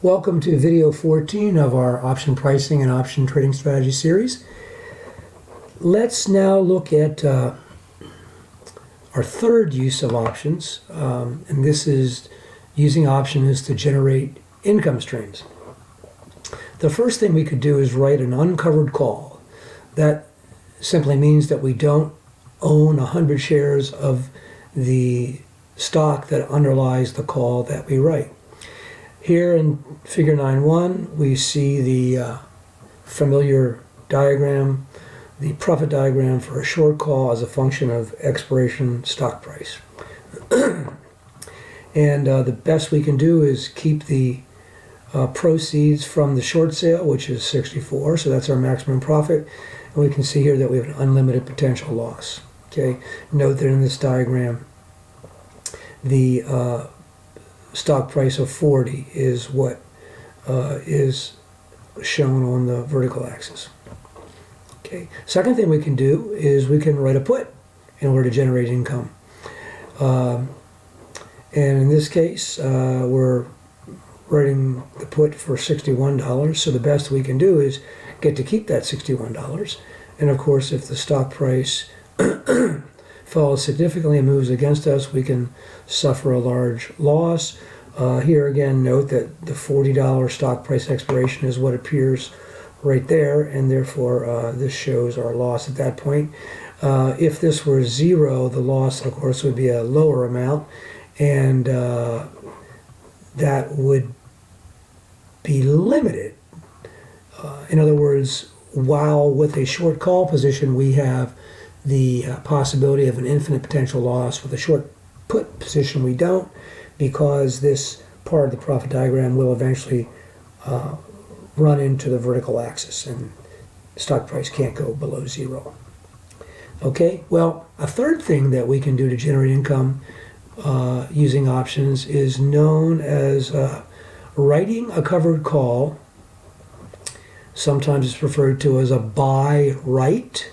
Welcome to video 14 of our option pricing and option trading strategy series. Let's now look at our third use of options, and this is using options to generate income streams. The first thing we could do is write an uncovered call. That simply means that we don't own 100 shares of the stock that underlies the call that we write. Here in figure 9.1, we see the familiar diagram, the profit diagram for a short call as a function of expiration stock price. And the best we can do is keep the proceeds from the short sale, which is 64, so that's our maximum profit. And we can see here that we have an unlimited potential loss. Okay, note that in this diagram, the stock price of 40 is what is shown on the vertical axis. Okay. Second thing we can do is we can write a put in order to generate income. And in this case, we're writing the put for $61. So the best we can do is get to keep that $61. And of course, if the stock price falls significantly and moves against us, we can suffer a large loss. Here again, note that the $40 stock price expiration is what appears right there, and therefore this shows our loss at that point. If this were 0, the loss, of course, would be a lower amount, and that would be limited. In other words, while with a short call position we have the possibility of an infinite potential loss, with a short put position we don't, because this part of the profit diagram will eventually run into the vertical axis and stock price can't go below 0. Okay, well, a third thing that we can do to generate income using options is known as writing a covered call. Sometimes it's referred to as a buy write.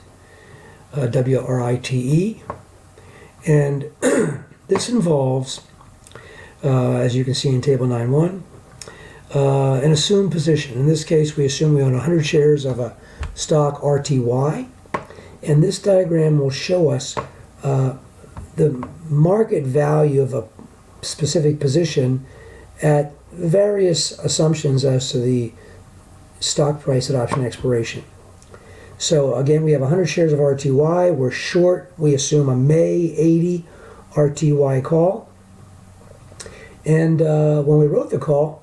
W-R-I-T-E, and this involves, as you can see in table 9.1, an assumed position. In this case, we assume we own 100 shares of a stock RTY, and this diagram will show us the market value of a specific position at various assumptions as to the stock price at option expiration. So again, we have 100 shares of RTY. We're short. We assume a May 80 RTY call. And when we wrote the call,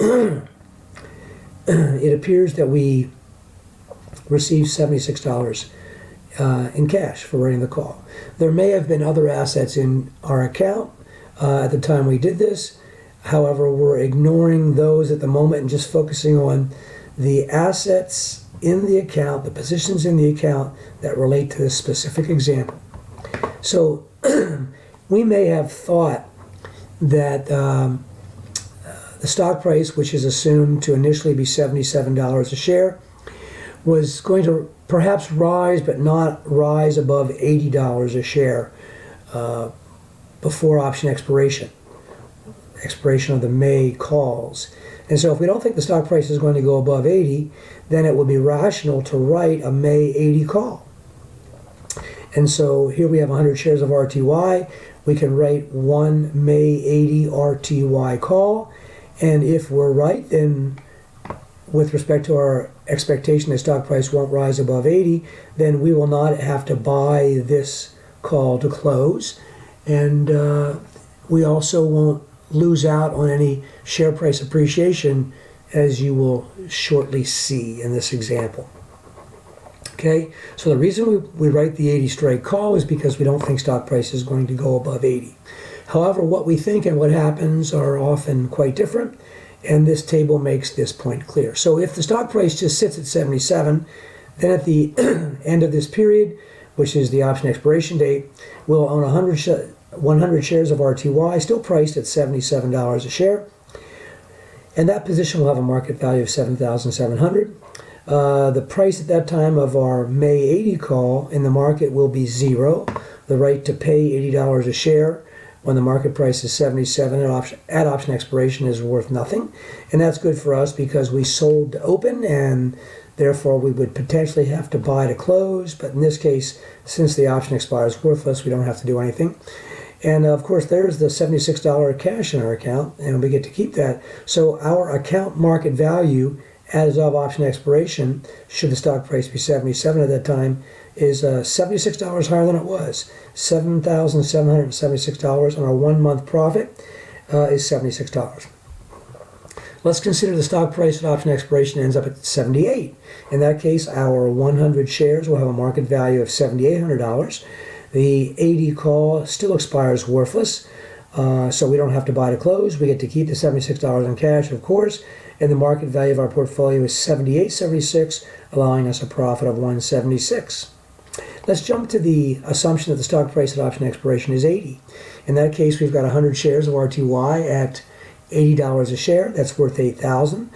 it appears that we received $76 in cash for writing the call. There may have been other assets in our account at the time we did this. However, we're ignoring those at the moment and just focusing on the assets in the account, the positions in the account that relate to this specific example. So we may have thought that the stock price, which is assumed to initially be $77 a share, was going to perhaps rise, but not rise above $80 a share before option expiration of the May calls. And so if we don't think the stock price is going to go above 80, then it would be rational to write a May 80 call. And so here we have 100 shares of RTY. We can write one May 80 RTY call. And if we're right, then with respect to our expectation that stock price won't rise above 80, then we will not have to buy this call to close. And we also won't lose out on any share price appreciation, as you will shortly see in this example. Okay, so the reason we write the 80 strike call is because we don't think stock price is going to go above 80. However, what we think and what happens are often quite different, and this table makes this point clear. So if the stock price just sits at 77, then at the end of this period, which is the option expiration date, we'll own 100 shares of RTY, still priced at $77 a share, and that position will have a market value of $7,700. The price at that time of our May 80 call in the market will be 0. The right to pay $80 a share when the market price is 77 at option expiration is worth nothing. And that's good for us because we sold to open, and therefore we would potentially have to buy to close. But in this case, since the option expires worthless, we don't have to do anything. And of course, there's the $76 cash in our account, and we get to keep that. So our account market value as of option expiration, should the stock price be 77 at that time, is $76 higher than it was. $7,776, and our 1 month profit is $76. Let's consider the stock price at option expiration ends up at 78. In that case, our 100 shares will have a market value of $7,800. The 80 call still expires worthless, so we don't have to buy to close. We get to keep the $76 in cash, of course, and the market value of our portfolio is $78.76, allowing us a profit of $176. Let's jump to the assumption that the stock price at option expiration is 80. In that case, we've got 100 shares of RTY at $80 a share. That's worth $8,000.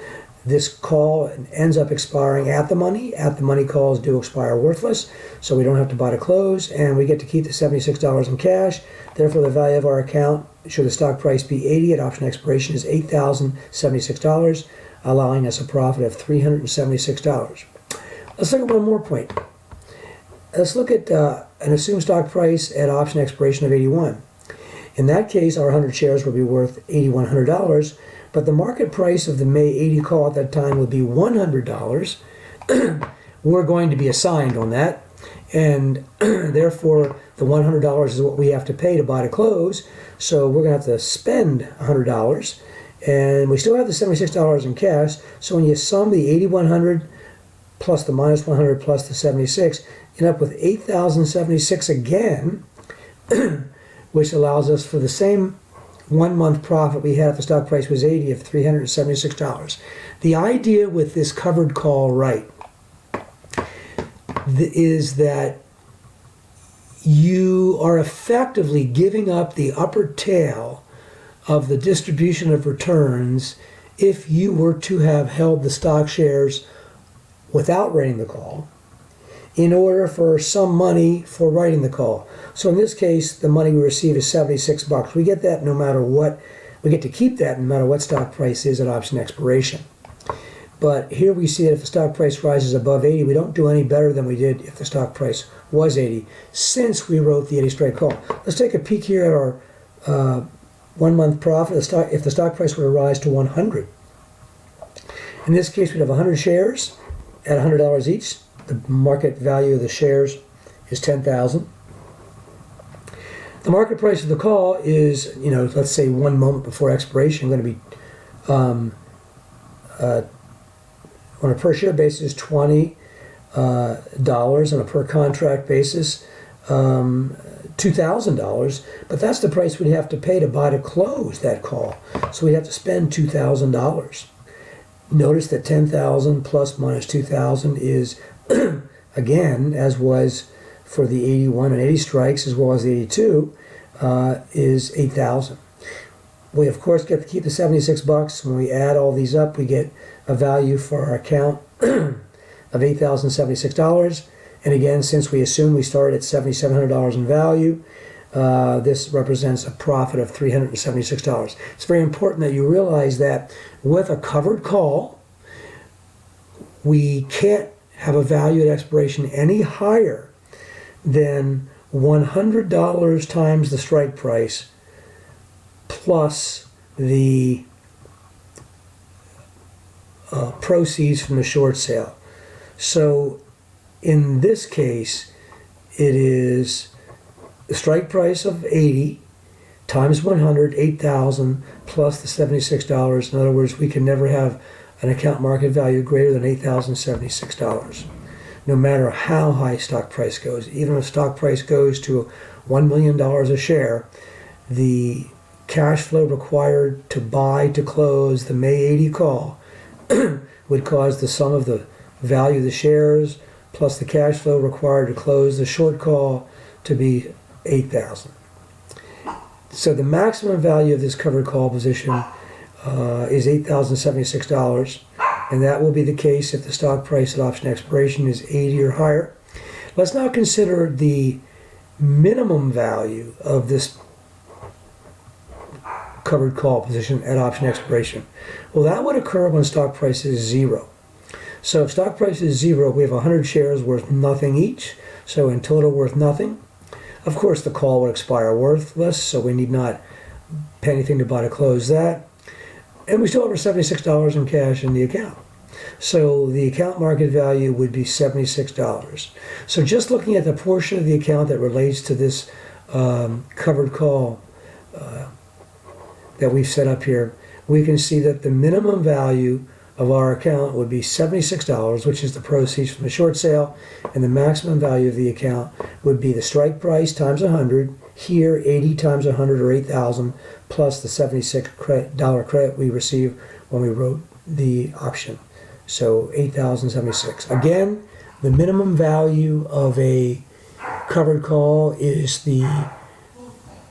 This call ends up expiring at the money. At the money calls do expire worthless, so we don't have to buy to close, and we get to keep the $76 in cash. Therefore, the value of our account, should the stock price be 80 at option expiration, is $8,076, allowing us a profit of $376. Let's look at one more point. Let's look at an assumed stock price at option expiration of 81. In that case, our 100 shares will be worth $8,100, but the market price of the May 80 call at that time would be $100. We're going to be assigned on that, and therefore the $100 is what we have to pay to buy to close, so we're going to have to spend $100, and we still have the $76 in cash, so when you sum the $8,100 plus the minus $100 plus the $76, you end up with $8,076 again, which allows us, for the same 1 month profit we had if the stock price was 80, of $376. The idea with this covered call right is that you are effectively giving up the upper tail of the distribution of returns if you were to have held the stock shares without writing the call, in order for some money for writing the call. So in this case, the money we receive is $76. We get that no matter what. We get to keep that no matter what stock price is at option expiration. But here we see that if the stock price rises above 80, we don't do any better than we did if the stock price was 80, since we wrote the 80 strike call. Let's take a peek here at our 1 month profit. If the stock price were to rise to 100. In this case, we'd have 100 shares at $100 each. The market value of the shares is $10,000. The market price of the call is, let's say 1 moment before expiration, going to be, on a per share basis, $20, on a per contract basis, $2,000. But that's the price we'd have to pay to buy to close that call. So we'd have to spend $2,000. Notice that 10,000 plus minus 2,000 is, again, as was for the 81 and 80 strikes, as well as the 82, is 8,000. We, of course, get to keep the $76. When we add all these up, we get a value for our account of $8,076. And again, since we assume we started at $7,700 in value, this represents a profit of $376. It's very important that you realize that with a covered call, we can't have a value at expiration any higher than $100 times the strike price plus the proceeds from the short sale. So in this case, it is the strike price of 80 times 100, 8,000, plus the $76. In other words, we can never have an account market value greater than $8,076, no matter how high stock price goes. Even if stock price goes to $1 million a share, the cash flow required to buy to close the May 80 call would cause the sum of the value of the shares plus the cash flow required to close the short call to be $8,000. So the maximum value of this covered call position is $8,076, and that will be the case if the stock price at option expiration is 80 or higher. Let's now consider the minimum value of this covered call position at option expiration? Well, that would occur when stock price is 0. So if stock price is 0, we have 100 shares worth nothing each, so in total worth nothing. Of course, the call would expire worthless, so we need not pay anything to buy to close that. And we still have our $76 in cash in the account. So the account market value would be $76. So just looking at the portion of the account that relates to this covered call that we've set up here, we can see that the minimum value of our account would be $76, which is the proceeds from the short sale, and the maximum value of the account would be the strike price times 100, here 80 times 100 or 8,000, plus the $76 credit we received when we wrote the option. So 8,076. Again, the minimum value of a covered call is the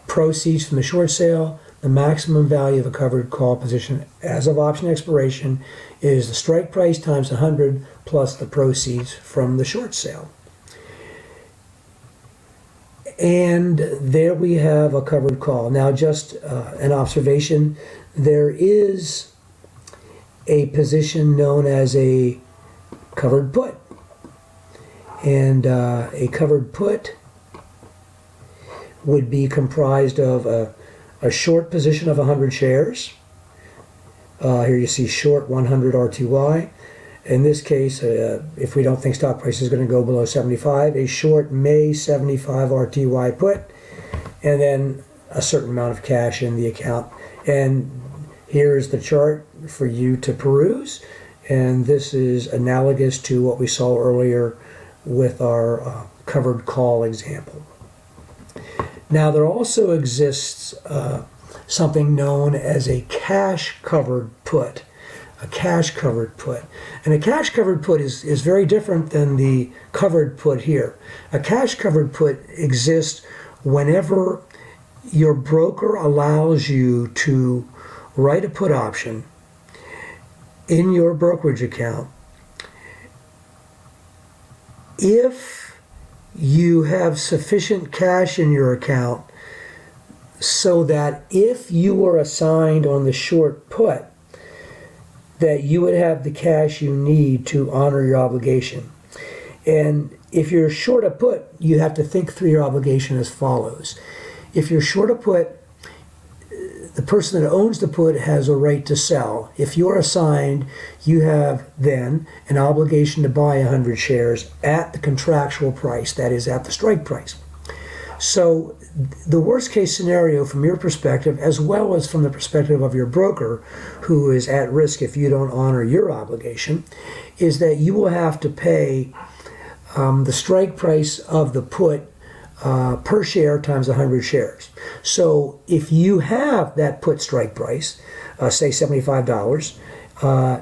proceeds from the short sale. The maximum value of a covered call position as of option expiration is the strike price times 100 plus the proceeds from the short sale. And there we have a covered call. Now, just an observation, there is a position known as a covered put. And a covered put would be comprised of a short position of 100 shares. Here you see short 100 RTY. In this case, if we don't think stock price is going to go below 75, a short May 75 RTY put, and then a certain amount of cash in the account. And here is the chart for you to peruse. And this is analogous to what we saw earlier with our covered call example. Now, there also exists something known as a cash covered put. A cash covered put. And a cash covered put is very different than the covered put here. A cash covered put exists whenever your broker allows you to write a put option in your brokerage account if you have sufficient cash in your account so that if you were assigned on the short put, that you would have the cash you need to honor your obligation. And if you're short a put, you have to think through your obligation as follows. If you're short a put, the person that owns the put has a right to sell. If you're assigned, you have then an obligation to buy 100 shares at the contractual price, that is at the strike price. So the worst case scenario from your perspective, as well as from the perspective of your broker, who is at risk if you don't honor your obligation, is that you will have to pay the strike price of the put per share times 100 shares. So if you have that put strike price, say $75,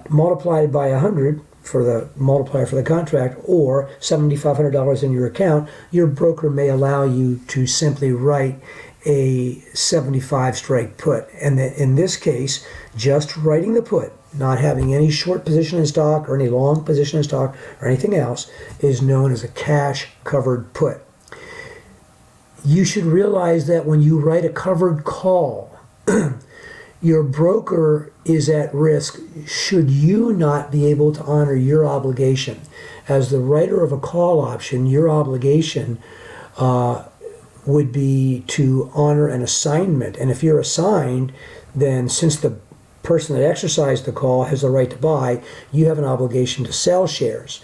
multiplied by 100 for the multiplier for the contract, or $7,500 in your account, your broker may allow you to simply write a 75 strike put. And in this case, just writing the put, not having any short position in stock or any long position in stock or anything else, is known as a cash covered put. You should realize that when you write a covered call, your broker is at risk should you not be able to honor your obligation. As the writer of a call option, your obligation would be to honor an assignment. And if you're assigned, then since the person that exercised the call has the right to buy, you have an obligation to sell shares.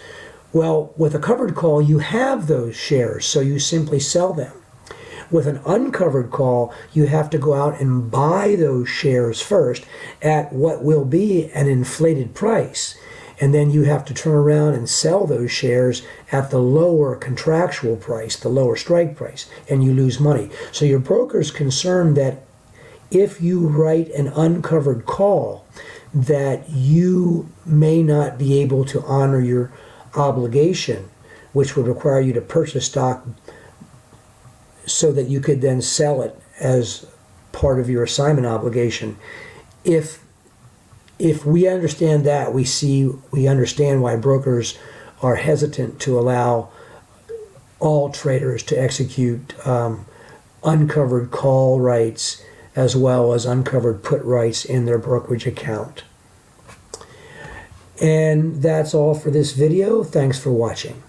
Well, with a covered call, you have those shares, so you simply sell them. With an uncovered call, you have to go out and buy those shares first at what will be an inflated price. And then you have to turn around and sell those shares at the lower contractual price, the lower strike price, and you lose money. So your broker's concerned that if you write an uncovered call, that you may not be able to honor your obligation, which would require you to purchase stock so that you could then sell it as part of your assignment obligation. If we understand that, we understand why brokers are hesitant to allow all traders to execute uncovered call rights as well as uncovered put rights in their brokerage account. And that's all for this video. Thanks for watching.